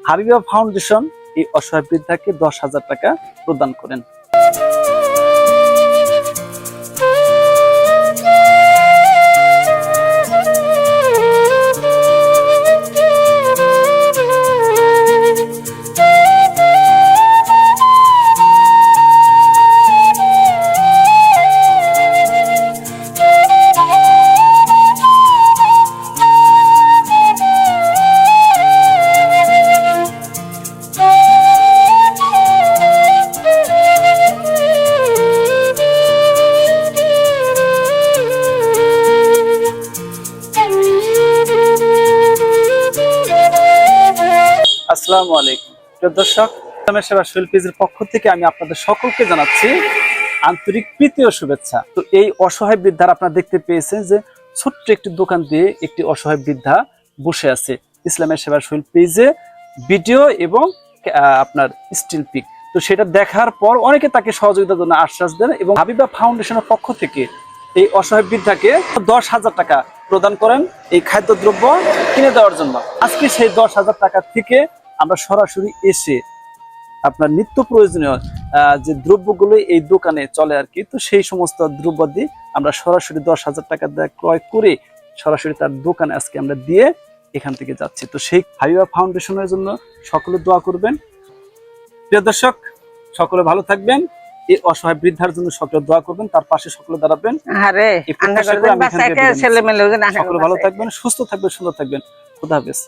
Habiba foundation এই অসহায় বৃদ্ধাকে 10,000 টাকা প্রদান করেন। আসসালামু আলাইকুম প্রিয় দর্শক, ইসলামের সেবা সোহেল পেজের পক্ষ থেকে আমি আপনাদের সকলকে জানাচ্ছি আন্তরিক প্রীতি ও শুভেচ্ছা। তো এই অসহায় বৃদ্ধার আপনারা দেখতে পেয়েছেন যে ছোট্ট একটি দোকান দিয়ে একটি অসহায় বৃদ্ধা বসে আছে। ইসলামের সেবা সোহেল পেজে ভিডিও এবং আপনার স্টিল পিক, তো সেটা দেখার পর অনেকে তাকে সহযোগিতার জন্য আশ্বাস দেন এবং হাবিবা ফাউন্ডেশনের পক্ষ থেকে এই অসহায় বৃদ্ধাকে 10,000 টাকা প্রদান করেন এই খাদ্যদ্রব্য কিনে দেওয়ার জন্য। আজকে সেই 10,000 টাকা থেকে আমরা সরাসরি এসে আপনার নিত্য প্রয়োজনীয় যে দ্রব্যগুলো এই দোকানে চলে আর কি, তো সেই সমস্ত দ্রব্য দিয়ে আমরা সরাসরি 10,000 টাকা ক্রয় করে সরাসরি তার দোকানে আজকে আমরা দিয়ে এখান থেকে যাচ্ছি। তো সেই হাবিবা ফাউন্ডেশনের জন্য সকলে দোয়া করবেন। প্রিয় দর্শক, সকলে ভালো থাকবেন। এই অসহায় বৃদ্ধার জন্য সকলে দোয়া করবেন, তার পাশে সকলে দাঁড়াবেন। সকলে ভালো থাকবেন, সুস্থ থাকবেন, সুন্দর থাকবেন। খুদা হাফেজ।